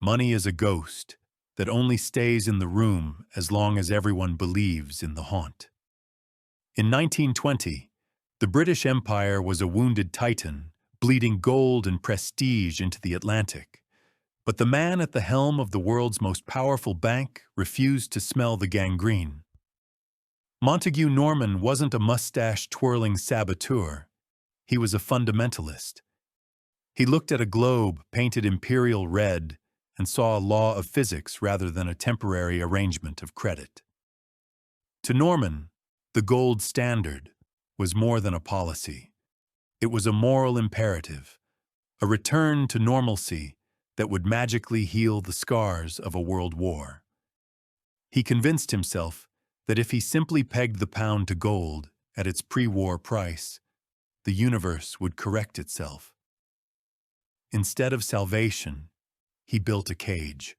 Money is a ghost that only stays in the room as long as everyone believes in the haunt. In 1920, the British Empire was a wounded titan, bleeding gold and prestige into the Atlantic. But the man at the helm of the world's most powerful bank refused to smell the gangrene. Montagu Norman wasn't a mustache-twirling saboteur. He was a fundamentalist. He looked at a globe painted imperial red and saw a law of physics rather than a temporary arrangement of credit. To Norman, the gold standard was more than a policy. It was a moral imperative, a return to normalcy that would magically heal the scars of a world war. He convinced himself that if he simply pegged the pound to gold at its pre-war price, the universe would correct itself. Instead of salvation, he built a cage.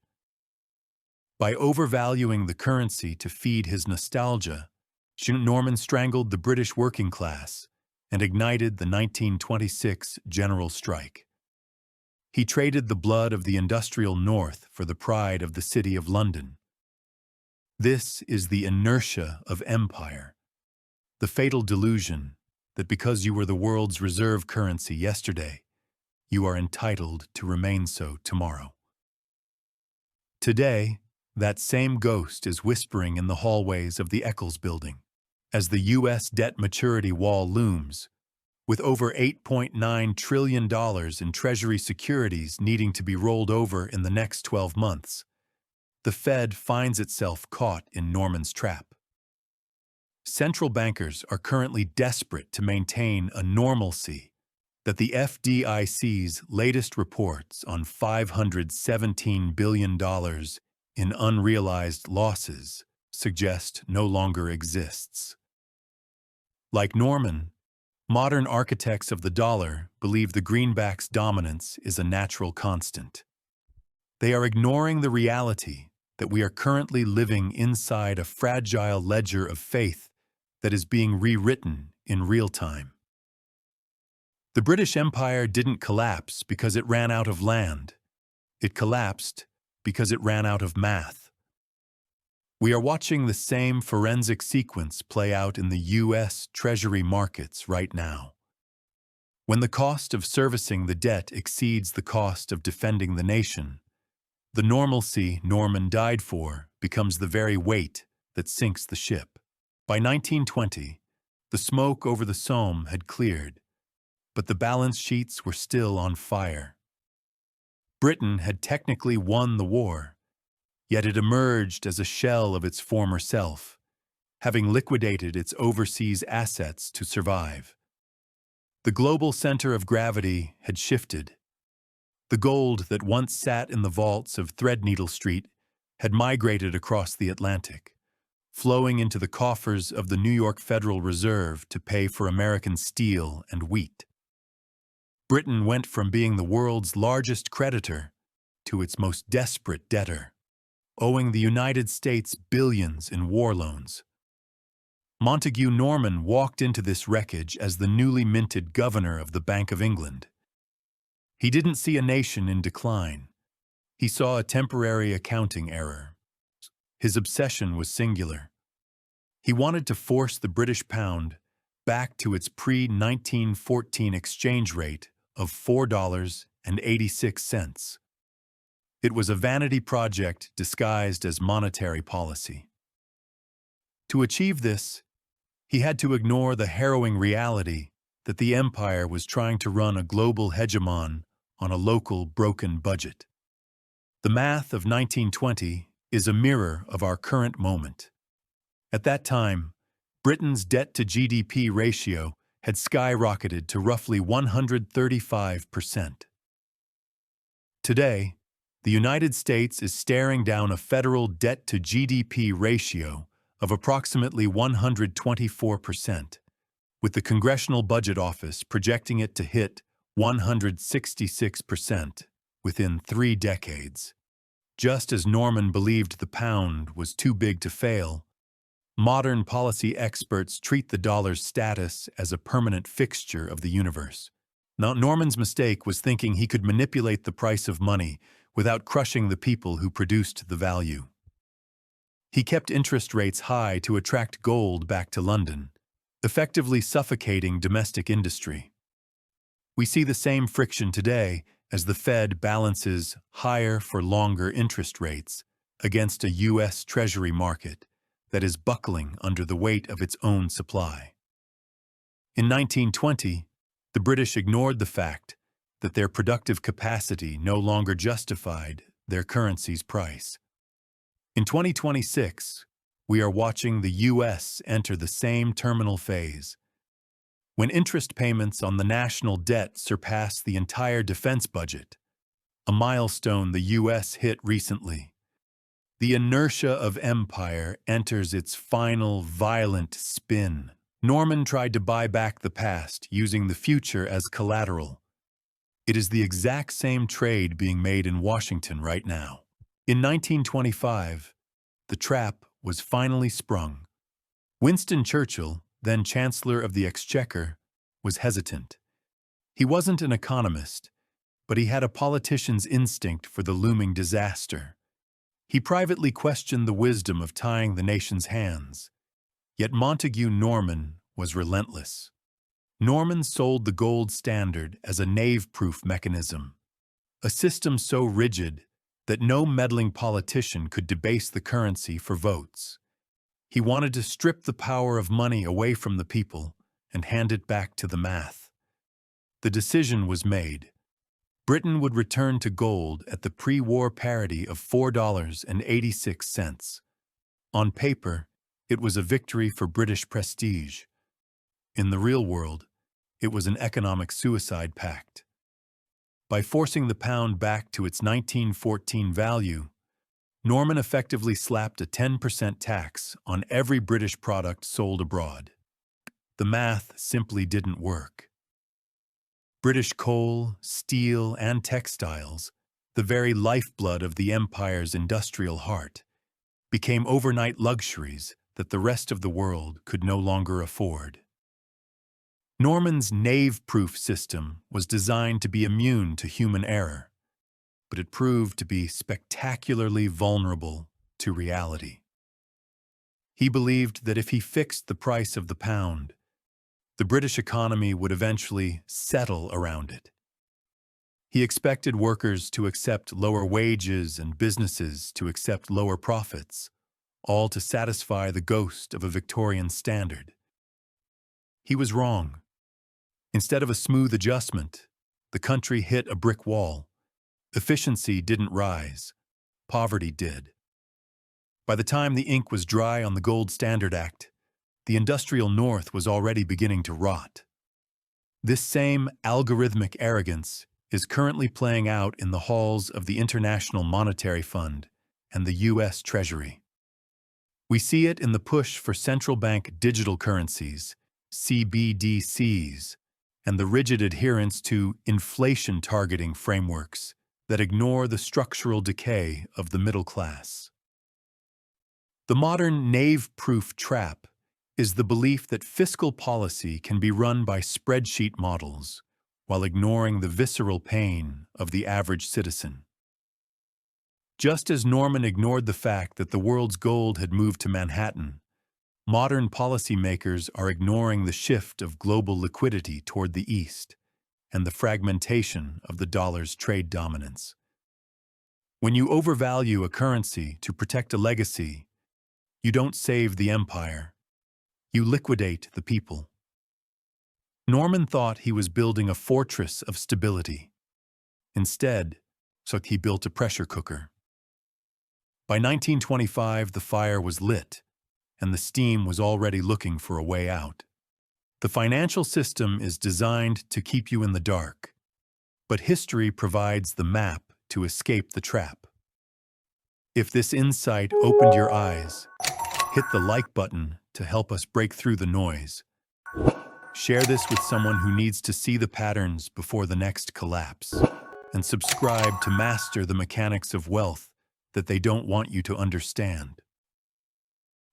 By overvaluing the currency to feed his nostalgia, Norman strangled the British working class and ignited the 1926 general strike. He traded the blood of the industrial North for the pride of the City of London. This is the inertia of empire, the fatal delusion that because you were the world's reserve currency yesterday, you are entitled to remain so tomorrow. Today, that same ghost is whispering in the hallways of the Eccles building as the U.S. debt maturity wall looms, with over $8.9 trillion in Treasury securities needing to be rolled over in the next 12 months. The Fed finds itself caught in Norman's trap. Central bankers are currently desperate to maintain a normalcy that the FDIC's latest reports on $517 billion in unrealized losses suggest no longer exists. Like Norman, modern architects of the dollar believe the greenback's dominance is a natural constant. They are ignoring the reality that we are currently living inside a fragile ledger of faith that is being rewritten in real time. The British Empire didn't collapse because it ran out of land. It collapsed because it ran out of math. We are watching the same forensic sequence play out in the U.S. Treasury markets right now. When the cost of servicing the debt exceeds the cost of defending the nation, the normalcy Norman died for becomes the very weight that sinks the ship. By 1920, the smoke over the Somme had cleared, but the balance sheets were still on fire. Britain had technically won the war, yet it emerged as a shell of its former self, having liquidated its overseas assets to survive. The global center of gravity had shifted. The gold that once sat in the vaults of Threadneedle Street had migrated across the Atlantic, flowing into the coffers of the New York Federal Reserve to pay for American steel and wheat. Britain went from being the world's largest creditor to its most desperate debtor, owing the United States billions in war loans. Montagu Norman walked into this wreckage as the newly minted governor of the Bank of England. He didn't see a nation in decline. He saw a temporary accounting error. His obsession was singular. He wanted to force the British pound back to its pre-1914 exchange rate of $4.86. It was a vanity project disguised as monetary policy. To achieve this, he had to ignore the harrowing reality that the empire was trying to run a global hegemon on a local broken budget. The math of 1920 is a mirror of our current moment. At that time, Britain's debt-to-GDP ratio had skyrocketed to roughly 135%. Today, the United States is staring down a federal debt-to-GDP ratio of approximately 124%, with the Congressional Budget Office projecting it to hit 166% within 3 decades. Just as Norman believed the pound was too big to fail, modern policy experts treat the dollar's status as a permanent fixture of the universe. Now, Norman's mistake was thinking he could manipulate the price of money without crushing the people who produced the value. He kept interest rates high to attract gold back to London, effectively suffocating domestic industry. We see the same friction today as the Fed balances higher for longer interest rates against a U.S. Treasury market that is buckling under the weight of its own supply. In 1920, the British ignored the fact that their productive capacity no longer justified their currency's price. In 2026, we are watching the U.S. enter the same terminal phase. When interest payments on the national debt surpass the entire defense budget, a milestone the U.S. hit recently, the inertia of empire enters its final violent spin. Norman tried to buy back the past using the future as collateral. It is the exact same trade being made in Washington right now. In 1925, the trap was finally sprung. Winston Churchill, then Chancellor of the Exchequer, was hesitant. He wasn't an economist, but he had a politician's instinct for the looming disaster. He privately questioned the wisdom of tying the nation's hands. Yet Montagu Norman was relentless. Norman sold the gold standard as a knave-proof mechanism, a system so rigid that no meddling politician could debase the currency for votes. He wanted to strip the power of money away from the people and hand it back to the math. The decision was made. Britain would return to gold at the pre-war parity of $4.86. On paper, it was a victory for British prestige. In the real world, it was an economic suicide pact. By forcing the pound back to its 1914 value, Norman effectively slapped a 10% tax on every British product sold abroad. The math simply didn't work. British coal, steel, and textiles, the very lifeblood of the empire's industrial heart, became overnight luxuries that the rest of the world could no longer afford. Norman's knave-proof system was designed to be immune to human error, but it proved to be spectacularly vulnerable to reality. He believed that if he fixed the price of the pound, the British economy would eventually settle around it. He expected workers to accept lower wages and businesses to accept lower profits, all to satisfy the ghost of a Victorian standard. He was wrong. Instead of a smooth adjustment, the country hit a brick wall. Efficiency didn't rise. Poverty did. By the time the ink was dry on the Gold Standard Act, the industrial North was already beginning to rot. This same algorithmic arrogance is currently playing out in the halls of the International Monetary Fund and the U.S. Treasury. We see it in the push for central bank digital currencies, CBDCs, and the rigid adherence to inflation-targeting frameworks that ignore the structural decay of the middle class. The modern knave-proof trap is the belief that fiscal policy can be run by spreadsheet models while ignoring the visceral pain of the average citizen. Just as Norman ignored the fact that the world's gold had moved to Manhattan, modern policymakers are ignoring the shift of global liquidity toward the East and the fragmentation of the dollar's trade dominance. When you overvalue a currency to protect a legacy, you don't save the empire, you liquidate the people. Norman thought he was building a fortress of stability. Instead, he built a pressure cooker. By 1925, the fire was lit, and the steam was already looking for a way out. The financial system is designed to keep you in the dark, but history provides the map to escape the trap. If this insight opened your eyes, hit the like button to help us break through the noise. Share this with someone who needs to see the patterns before the next collapse, and subscribe to master the mechanics of wealth that they don't want you to understand.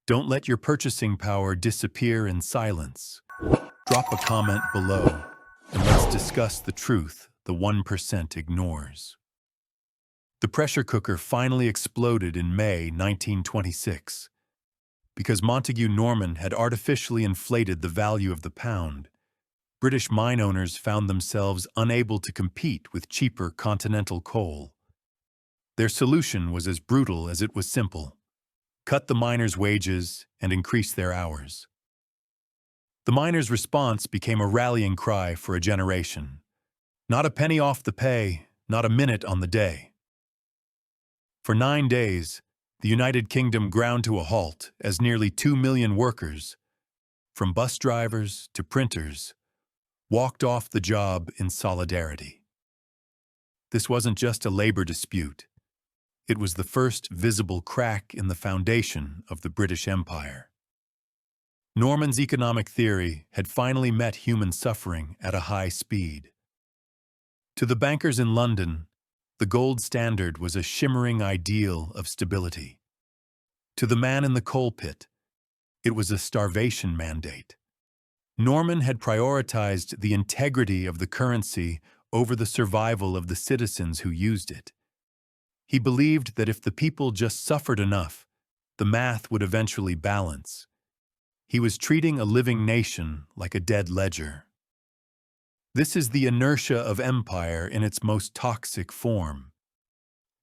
Don't let your purchasing power disappear in silence. Drop a comment below, and let's discuss the truth the 1% ignores. The pressure cooker finally exploded in May 1926. Because Montagu Norman had artificially inflated the value of the pound, British mine owners found themselves unable to compete with cheaper continental coal. Their solution was as brutal as it was simple: cut the miners' wages and increase their hours. The miners' response became a rallying cry for a generation. Not a penny off the pay, not a minute on the day. For 9 days, the United Kingdom ground to a halt as nearly 2 million workers, from bus drivers to printers, walked off the job in solidarity. This wasn't just a labor dispute. It was the first visible crack in the foundation of the British Empire. Norman's economic theory had finally met human suffering at a high speed. To the bankers in London, the gold standard was a shimmering ideal of stability. To the man in the coal pit, it was a starvation mandate. Norman had prioritized the integrity of the currency over the survival of the citizens who used it. He believed that if the people just suffered enough, the math would eventually balance. He was treating a living nation like a dead ledger. This is the inertia of empire in its most toxic form.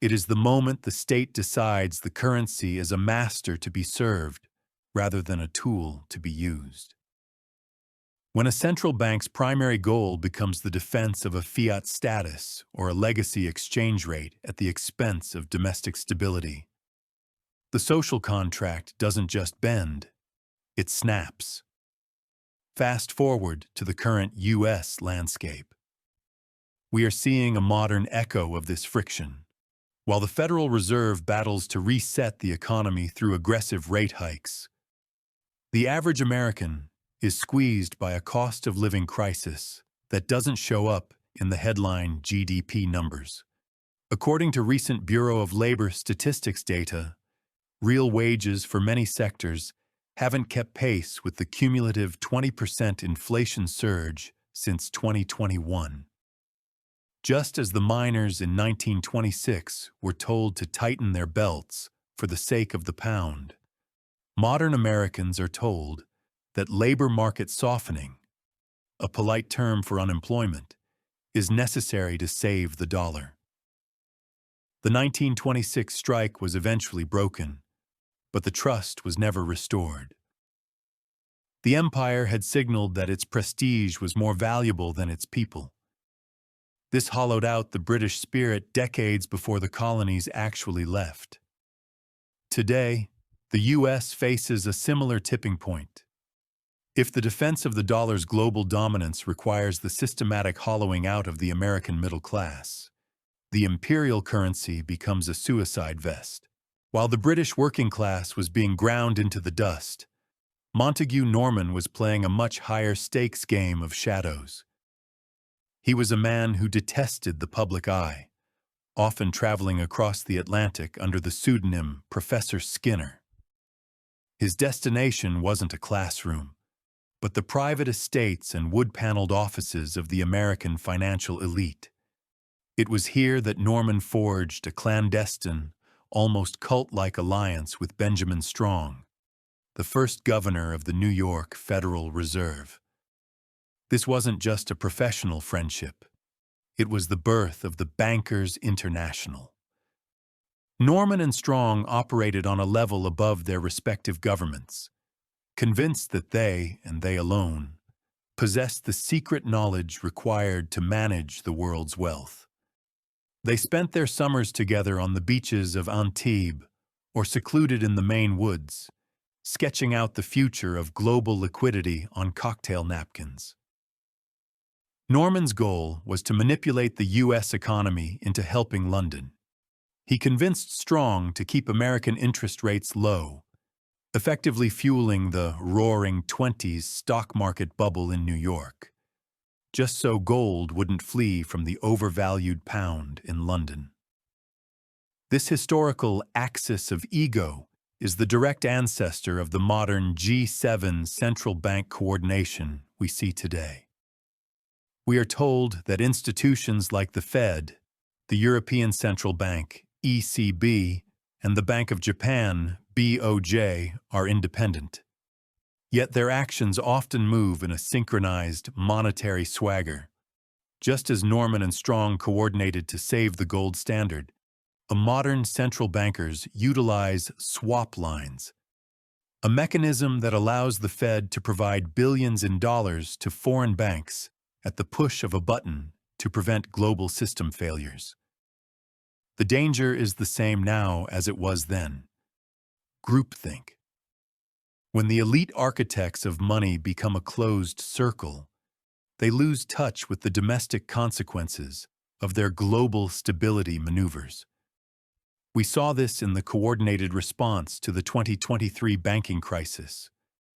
It is the moment the state decides the currency is a master to be served rather than a tool to be used. When a central bank's primary goal becomes the defense of a fiat status or a legacy exchange rate at the expense of domestic stability, the social contract doesn't just bend, it snaps. Fast forward to the current U.S. landscape. We are seeing a modern echo of this friction. While the Federal Reserve battles to reset the economy through aggressive rate hikes, the average American is squeezed by a cost of living crisis that doesn't show up in the headline GDP numbers. According to recent Bureau of Labor Statistics data, real wages for many sectors haven't kept pace with the cumulative 20% inflation surge since 2021. Just as the miners in 1926 were told to tighten their belts for the sake of the pound, modern Americans are told that labor market softening, a polite term for unemployment, is necessary to save the dollar. The 1926 strike was eventually broken, but the trust was never restored. The empire had signaled that its prestige was more valuable than its people. This hollowed out the British spirit decades before the colonies actually left. Today, the U.S. faces a similar tipping point. If the defense of the dollar's global dominance requires the systematic hollowing out of the American middle class, the imperial currency becomes a suicide vest. While the British working class was being ground into the dust, Montagu Norman was playing a much higher stakes game of shadows. He was a man who detested the public eye, often traveling across the Atlantic under the pseudonym Professor Skinner. His destination wasn't a classroom, but the private estates and wood-paneled offices of the American financial elite. It was here that Norman forged a clandestine, almost cult-like alliance with Benjamin Strong, the first governor of the New York Federal Reserve. This wasn't just a professional friendship. It was the birth of the Bankers International. Norman and Strong operated on a level above their respective governments, convinced that they, and they alone, possessed the secret knowledge required to manage the world's wealth. They spent their summers together on the beaches of Antibes or secluded in the Maine woods, sketching out the future of global liquidity on cocktail napkins. Norman's goal was to manipulate the U.S. economy into helping London. He convinced Strong to keep American interest rates low, effectively fueling the roaring 20s stock market bubble in New York, just so gold wouldn't flee from the overvalued pound in London. This historical axis of ego is the direct ancestor of the modern G7 central bank coordination we see today. We are told that institutions like the Fed, the European Central Bank, ECB, and the Bank of Japan, BOJ, are independent. Yet their actions often move in a synchronized monetary swagger. Just as Norman and Strong coordinated to save the gold standard, modern central bankers utilize swap lines, a mechanism that allows the Fed to provide billions in dollars to foreign banks at the push of a button to prevent global system failures. The danger is the same now as it was then. Groupthink. When the elite architects of money become a closed circle, they lose touch with the domestic consequences of their global stability maneuvers. We saw this in the coordinated response to the 2023 banking crisis,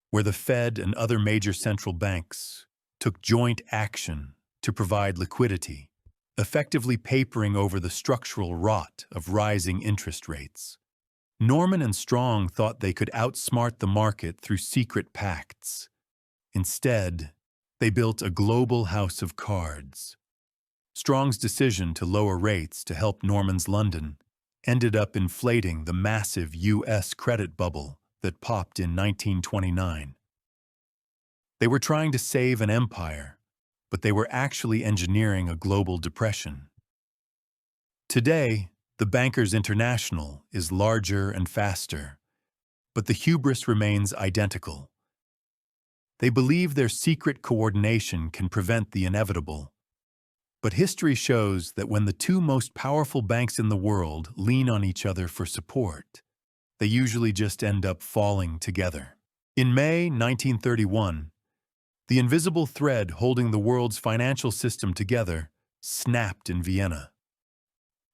where the Fed and other major central banks took joint action to provide liquidity, effectively papering over the structural rot of rising interest rates. Norman and Strong thought they could outsmart the market through secret pacts. Instead, they built a global house of cards. Strong's decision to lower rates to help Norman's London ended up inflating the massive U.S. credit bubble that popped in 1929. They were trying to save an empire, but they were actually engineering a global depression. Today, the Bankers International is larger and faster, but the hubris remains identical. They believe their secret coordination can prevent the inevitable. But history shows that when the two most powerful banks in the world lean on each other for support, they usually just end up falling together. In May 1931, the invisible thread holding the world's financial system together snapped in Vienna.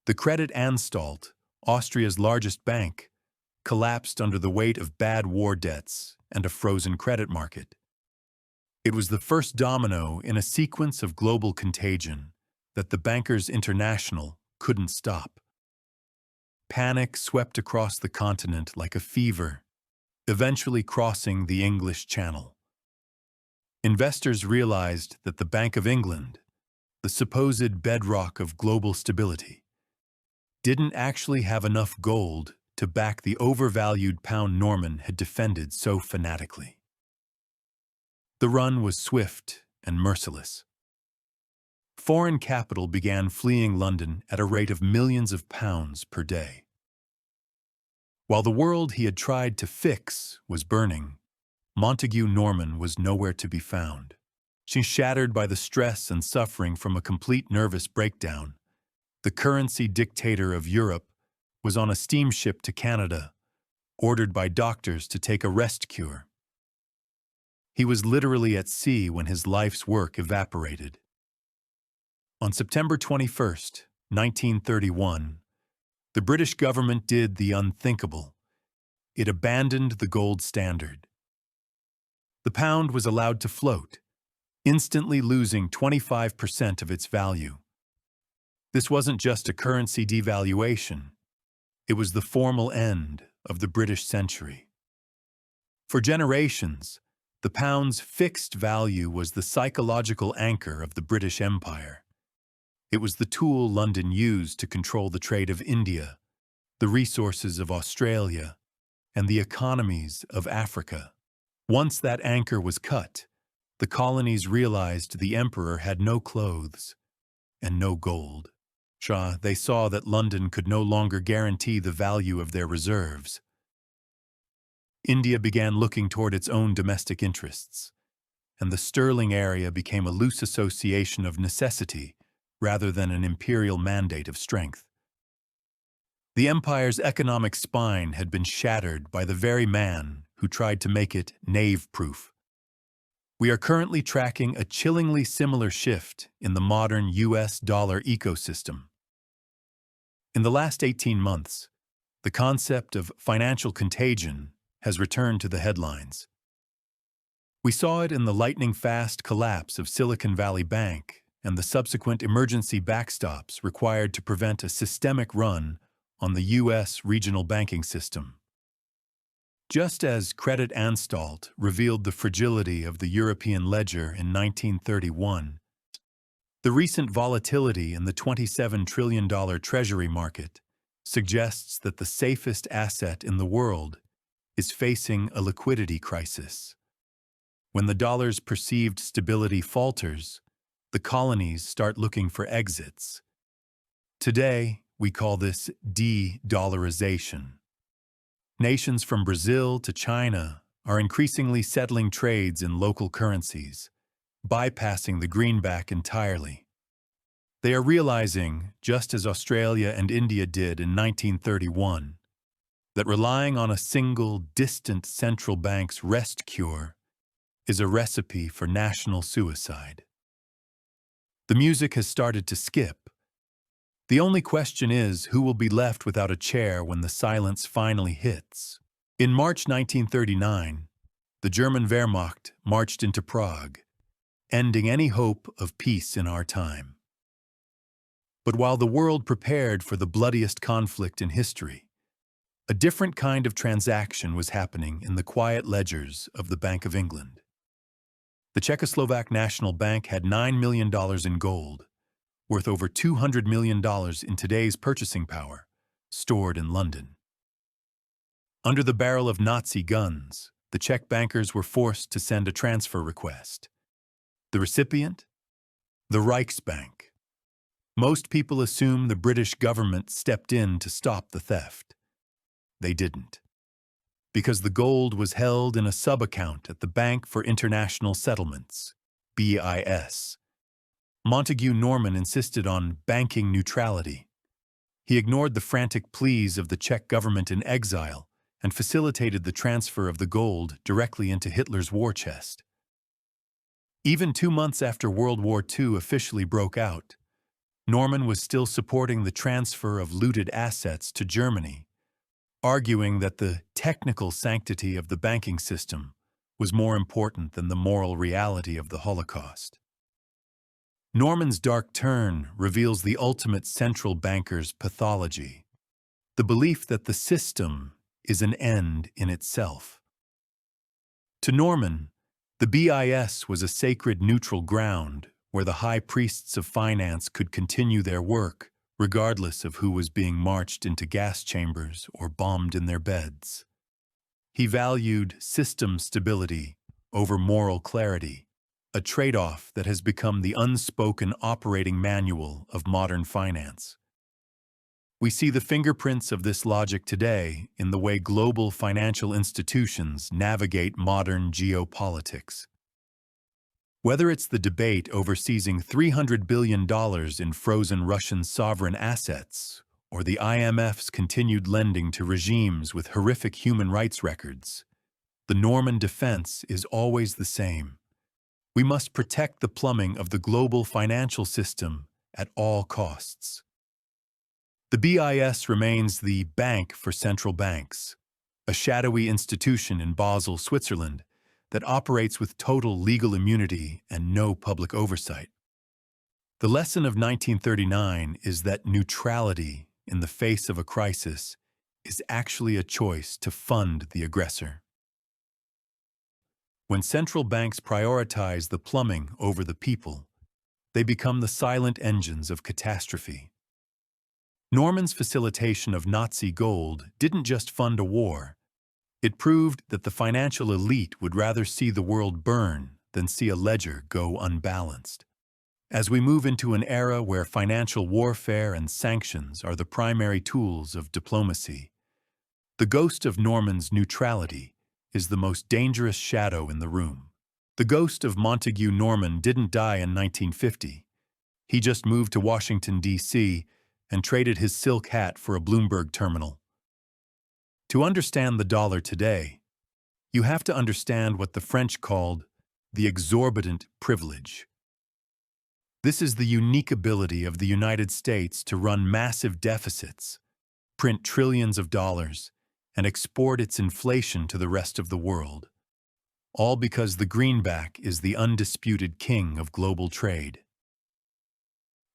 The Kreditanstalt, Austria's largest bank, collapsed under the weight of bad war debts and a frozen credit market. It was the first domino in a sequence of global contagion that the Bankers International couldn't stop. Panic swept across the continent like a fever, eventually crossing the English Channel. Investors realized that the Bank of England, the supposed bedrock of global stability, didn't actually have enough gold to back the overvalued pound Norman had defended so fanatically. The run was swift and merciless. Foreign capital began fleeing London at a rate of millions of pounds per day. While the world he had tried to fix was burning, Montagu Norman was nowhere to be found. She shattered by the stress and suffering from a complete nervous breakdown. The currency dictator of Europe was on a steamship to Canada, ordered by doctors to take a rest cure. He was literally at sea when his life's work evaporated. On September 21, 1931, the British government did the unthinkable. It abandoned the gold standard. The pound was allowed to float, instantly losing 25% of its value. This wasn't just a currency devaluation. It was the formal end of the British century. For generations, the pound's fixed value was the psychological anchor of the British Empire. It was the tool London used to control the trade of India, the resources of Australia, and the economies of Africa. Once that anchor was cut, the colonies realized the emperor had no clothes and no gold. They saw that London could no longer guarantee the value of their reserves. India began looking toward its own domestic interests, and the sterling area became a loose association of necessity rather than an imperial mandate of strength. The empire's economic spine had been shattered by the very man who tried to make it knave-proof. We are currently tracking a chillingly similar shift in the modern U.S. dollar ecosystem. In the last 18 months, the concept of financial contagion has returned to the headlines. We saw it in the lightning-fast collapse of Silicon Valley Bank and the subsequent emergency backstops required to prevent a systemic run on the U.S. regional banking system. Just as Kreditanstalt revealed the fragility of the European ledger in 1931, the recent volatility in the $27 trillion Treasury market suggests that the safest asset in the world is facing a liquidity crisis. When the dollar's perceived stability falters, the colonies start looking for exits. Today, we call this de-dollarization. Nations from Brazil to China are increasingly settling trades in local currencies, bypassing the greenback entirely. They are realizing, just as Australia and India did in 1931, that relying on a single, distant central bank's rest cure is a recipe for national suicide. The music has started to skip. The only question is who will be left without a chair when the silence finally hits. In March 1939, the German Wehrmacht marched into Prague, ending any hope of peace in our time. But while the world prepared for the bloodiest conflict in history, a different kind of transaction was happening in the quiet ledgers of the Bank of England. The Czechoslovak National Bank had $9 million in gold, worth over $200 million in today's purchasing power, stored in London. Under the barrel of Nazi guns, the Czech bankers were forced to send a transfer request. The recipient? The Reichsbank. Most people assume the British government stepped in to stop the theft. They didn't, because the gold was held in a sub-account at the Bank for International Settlements, BIS. Montagu Norman insisted on banking neutrality. He ignored the frantic pleas of the Czech government in exile and facilitated the transfer of the gold directly into Hitler's war chest. Even 2 months after World War II officially broke out, Norman was still supporting the transfer of looted assets to Germany, arguing that the technical sanctity of the banking system was more important than the moral reality of the Holocaust. Norman's dark turn reveals the ultimate central banker's pathology, the belief that the system is an end in itself. To Norman, the BIS was a sacred neutral ground where the high priests of finance could continue their work regardless of who was being marched into gas chambers or bombed in their beds. He valued system stability over moral clarity, a trade-off that has become the unspoken operating manual of modern finance. We see the fingerprints of this logic today in the way global financial institutions navigate modern geopolitics. Whether it's the debate over seizing $300 billion in frozen Russian sovereign assets, or the IMF's continued lending to regimes with horrific human rights records, the Norman defense is always the same. We must protect the plumbing of the global financial system at all costs. The BIS remains the bank for central banks, a shadowy institution in Basel, Switzerland, that operates with total legal immunity and no public oversight. The lesson of 1939 is that neutrality in the face of a crisis is actually a choice to fund the aggressor. When central banks prioritize the plumbing over the people, they become the silent engines of catastrophe. Norman's facilitation of Nazi gold didn't just fund a war. It proved that the financial elite would rather see the world burn than see a ledger go unbalanced. As we move into an era where financial warfare and sanctions are the primary tools of diplomacy, the ghost of Norman's neutrality is the most dangerous shadow in the room. The ghost of Montagu Norman didn't die in 1950. He just moved to Washington, D.C. and traded his silk hat for a Bloomberg terminal. To understand the dollar today, you have to understand what the French called the exorbitant privilege. This is the unique ability of the United States to run massive deficits, print trillions of dollars, and export its inflation to the rest of the world, all because the greenback is the undisputed king of global trade.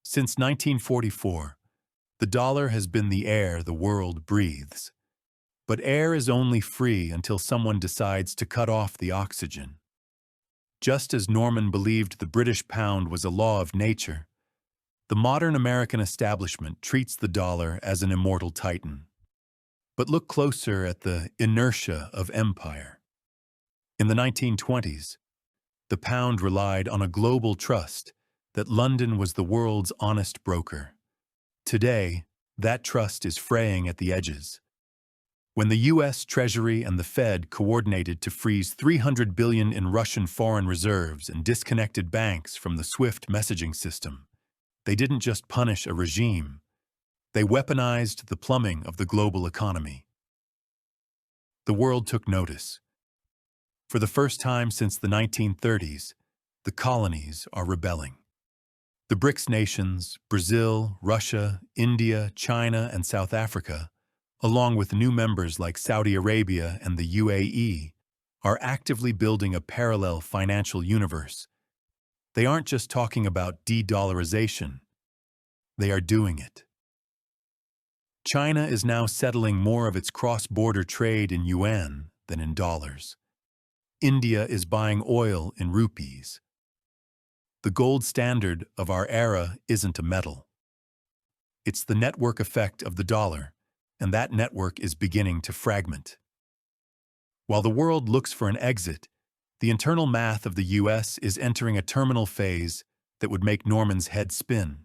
Since 1944, the dollar has been the air the world breathes. But air is only free until someone decides to cut off the oxygen. Just as Norman believed the British pound was a law of nature, The modern American establishment treats the dollar as an immortal titan. But look closer at the inertia of empire. In the 1920s, the pound relied on a global trust that London was the world's honest broker. Today, that trust is fraying at the edges. When the U.S. Treasury and the Fed coordinated to freeze $300 billion in Russian foreign reserves and disconnected banks from the SWIFT messaging system, they didn't just punish a regime, they weaponized the plumbing of the global economy. The world took notice. For the first time since the 1930s, the colonies are rebelling. The BRICS nations, Brazil, Russia, India, China, and South Africa, along with new members like Saudi Arabia and the UAE, are actively building a parallel financial universe. They aren't just talking about de-dollarization. They are doing it. China is now settling more of its cross-border trade in yuan than in dollars. India is buying oil in rupees. The gold standard of our era isn't a metal. It's the network effect of the dollar, and that network is beginning to fragment. While the world looks for an exit, the internal math of the U.S. is entering a terminal phase that would make Norman's head spin.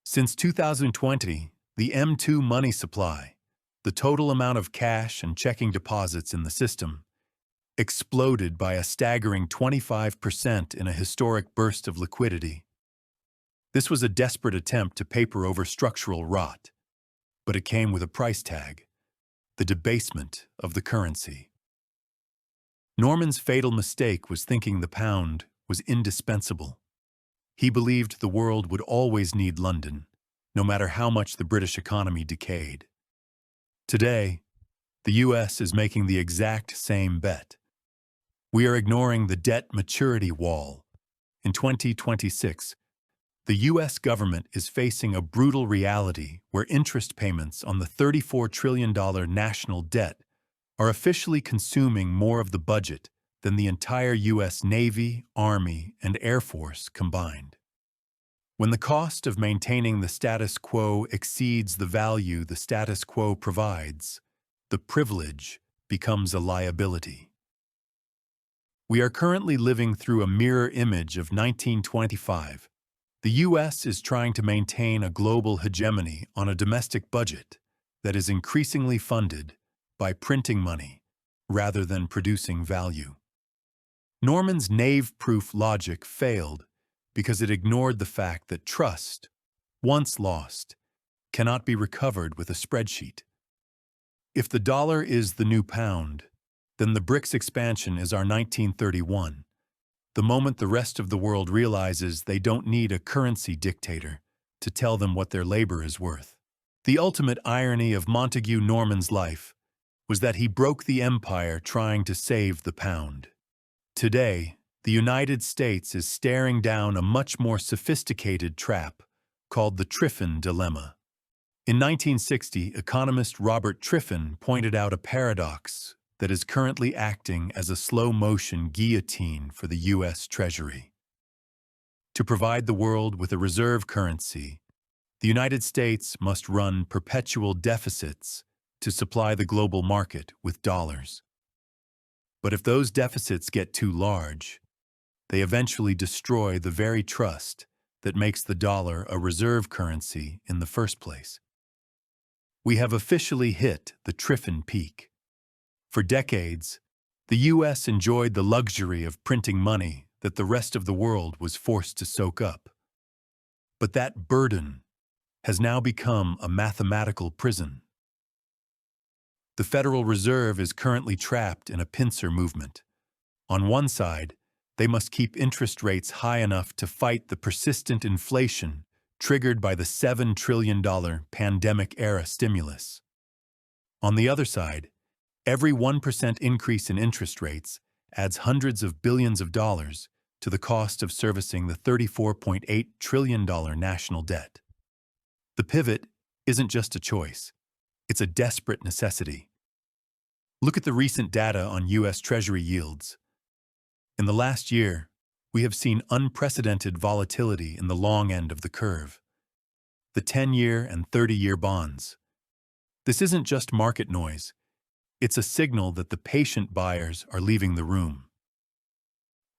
Since 2020, the M2 money supply, the total amount of cash and checking deposits in the system, exploded by a staggering 25% in a historic burst of liquidity. This was a desperate attempt to paper over structural rot, but it came with a price tag: the debasement of the currency. Norman's fatal mistake was thinking the pound was indispensable. He believed the world would always need London, no matter how much the British economy decayed. Today, the U.S. is making the exact same bet. We are ignoring the debt maturity wall. In 2026, the U.S. government is facing a brutal reality where interest payments on the $34 trillion national debt are officially consuming more of the budget than the entire U.S. Navy, Army, and Air Force combined. When the cost of maintaining the status quo exceeds the value the status quo provides, the privilege becomes a liability. We are currently living through a mirror image of 1925. The U.S. is trying to maintain a global hegemony on a domestic budget that is increasingly funded by printing money rather than producing value. Norman's knave-proof logic failed because it ignored the fact that trust, once lost, cannot be recovered with a spreadsheet. If the dollar is the new pound, then the BRICS expansion is our 1931, the moment the rest of the world realizes they don't need a currency dictator to tell them what their labor is worth. The ultimate irony of Montagu Norman's life was that he broke the empire trying to save the pound. Today, the United States is staring down a much more sophisticated trap called the Triffin dilemma. In 1960, economist Robert Triffin pointed out a paradox that is currently acting as a slow-motion guillotine for the U.S. Treasury. To provide the world with a reserve currency, the United States must run perpetual deficits to supply the global market with dollars. But if those deficits get too large, they eventually destroy the very trust that makes the dollar a reserve currency in the first place. We have officially hit the Triffin peak. For decades, the U.S. enjoyed the luxury of printing money that the rest of the world was forced to soak up. But that burden has now become a mathematical prison. The Federal Reserve is currently trapped in a pincer movement. On one side, they must keep interest rates high enough to fight the persistent inflation triggered by the $7 trillion pandemic-era stimulus. On the other side, every 1% increase in interest rates adds hundreds of billions of dollars to the cost of servicing the $34.8 trillion national debt. The pivot isn't just a choice, it's a desperate necessity. Look at the recent data on U.S. Treasury yields. In the last year, we have seen unprecedented volatility in the long end of the curve. The 10-year and 30-year bonds. This isn't just market noise. It's a signal that the patient buyers are leaving the room.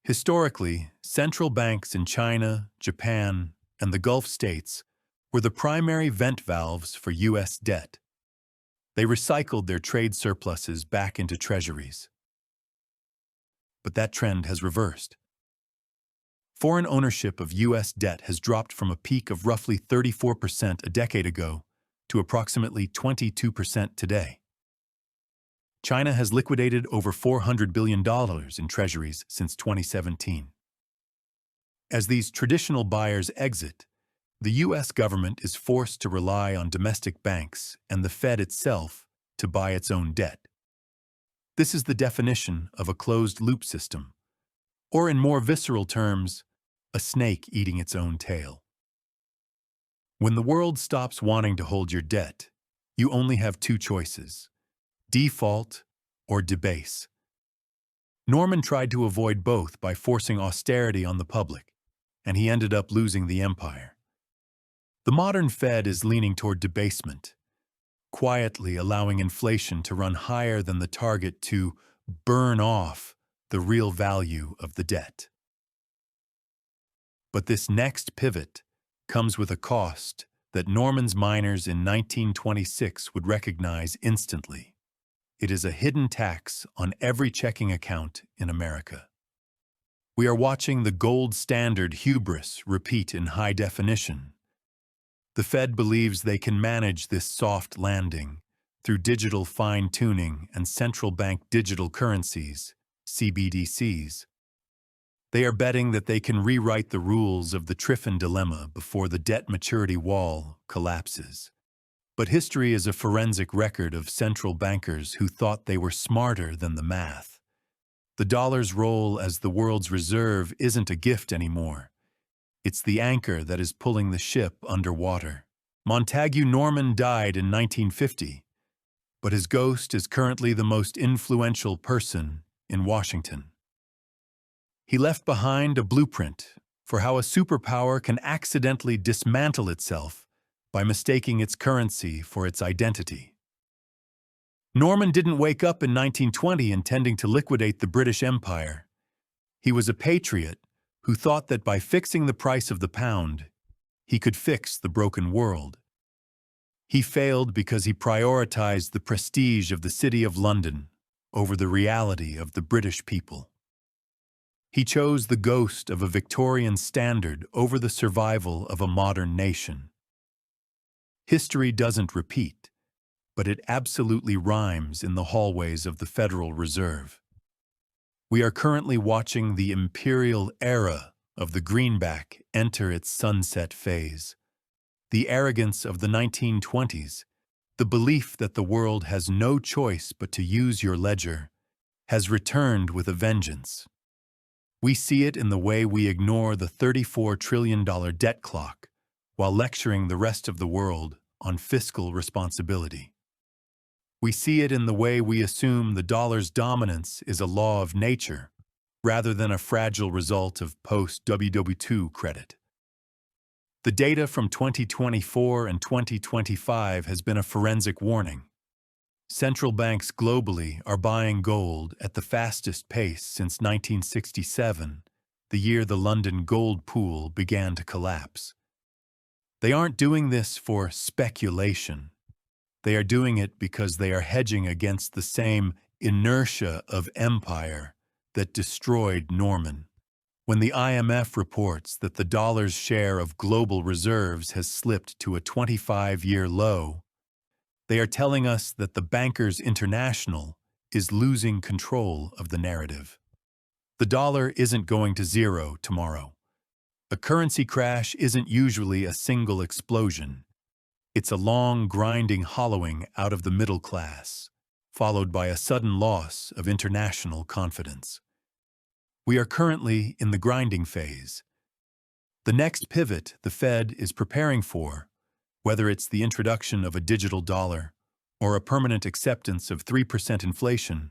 Historically, central banks in China, Japan, and the Gulf states were the primary vent valves for U.S. debt. They recycled their trade surpluses back into treasuries. But that trend has reversed. Foreign ownership of U.S. debt has dropped from a peak of roughly 34% a decade ago to approximately 22% today. China has liquidated over $400 billion in treasuries since 2017. As these traditional buyers exit, the U.S. government is forced to rely on domestic banks and the Fed itself to buy its own debt. This is the definition of a closed-loop system, or in more visceral terms, a snake eating its own tail. When the world stops wanting to hold your debt, you only have two choices: default or debase. Norman tried to avoid both by forcing austerity on the public, and he ended up losing the empire. The modern Fed is leaning toward debasement, quietly allowing inflation to run higher than the target to burn off the real value of the debt. But this next pivot comes with a cost that Norman's miners in 1926 would recognize instantly. It is a hidden tax on every checking account in America. We are watching the gold standard hubris repeat in high definition. The Fed believes they can manage this soft landing through digital fine-tuning and central bank digital currencies, CBDCs. They are betting that they can rewrite the rules of the Triffin dilemma before the debt maturity wall collapses. But history is a forensic record of central bankers who thought they were smarter than the math. The dollar's role as the world's reserve isn't a gift anymore. It's the anchor that is pulling the ship underwater. Montagu Norman died in 1950, but his ghost is currently the most influential person in Washington. He left behind a blueprint for how a superpower can accidentally dismantle itself by mistaking its currency for its identity. Norman didn't wake up in 1920 intending to liquidate the British Empire. He was a patriot who thought that by fixing the price of the pound, he could fix the broken world. He failed because he prioritized the prestige of the City of London over the reality of the British people. He chose the ghost of a Victorian standard over the survival of a modern nation. History doesn't repeat, but it absolutely rhymes in the hallways of the Federal Reserve. We are currently watching the Imperial Era of the greenback enter its sunset phase. The arrogance of the 1920s, the belief that the world has no choice but to use your ledger, has returned with a vengeance. We see it in the way we ignore the $34 trillion debt clock while lecturing the rest of the world on fiscal responsibility. We see it in the way we assume the dollar's dominance is a law of nature rather than a fragile result of post-WW2 credit. The data from 2024 and 2025 has been a forensic warning. Central banks globally are buying gold at the fastest pace since 1967, the year the London gold pool began to collapse. They aren't doing this for speculation. They are doing it because they are hedging against the same inertia of empire that destroyed Norman. When the IMF reports that the dollar's share of global reserves has slipped to a 25-year low, they are telling us that the Bankers International is losing control of the narrative. The dollar isn't going to zero tomorrow. A currency crash isn't usually a single explosion. It's a long, grinding hollowing out of the middle class, followed by a sudden loss of international confidence. We are currently in the grinding phase. The next pivot the Fed is preparing for, whether it's the introduction of a digital dollar or a permanent acceptance of 3% inflation,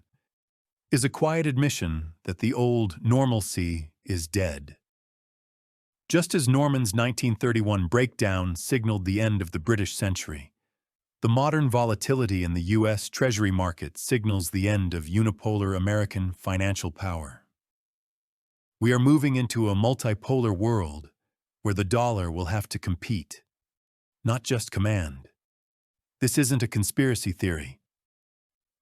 is a quiet admission that the old normalcy is dead. Just as Norman's 1931 breakdown signaled the end of the British century, the modern volatility in the U.S. Treasury market signals the end of unipolar American financial power. We are moving into a multipolar world where the dollar will have to compete, not just command. This isn't a conspiracy theory.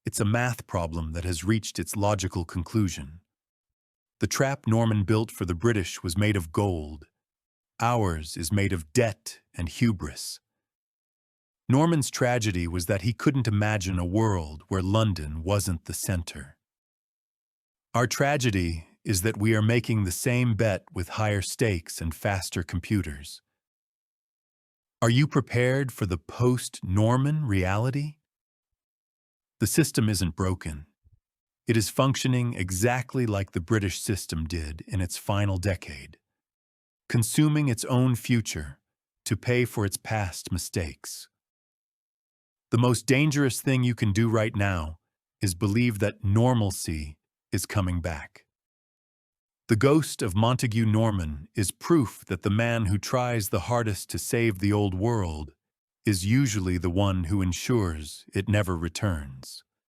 It's a math problem that has reached its logical conclusion. The trap Norman built for the British was made of gold. Ours is made of debt and hubris. Norman's tragedy was that he couldn't imagine a world where London wasn't the center. Our tragedy is that we are making the same bet with higher stakes and faster computers. Are you prepared for the post-Norman reality? The system isn't broken. It is functioning exactly like the British system did in its final decade, consuming its own future to pay for its past mistakes. The most dangerous thing you can do right now is believe that normalcy is coming back. The ghost of Montagu Norman is proof that the man who tries the hardest to save the old world is usually the one who ensures it never returns.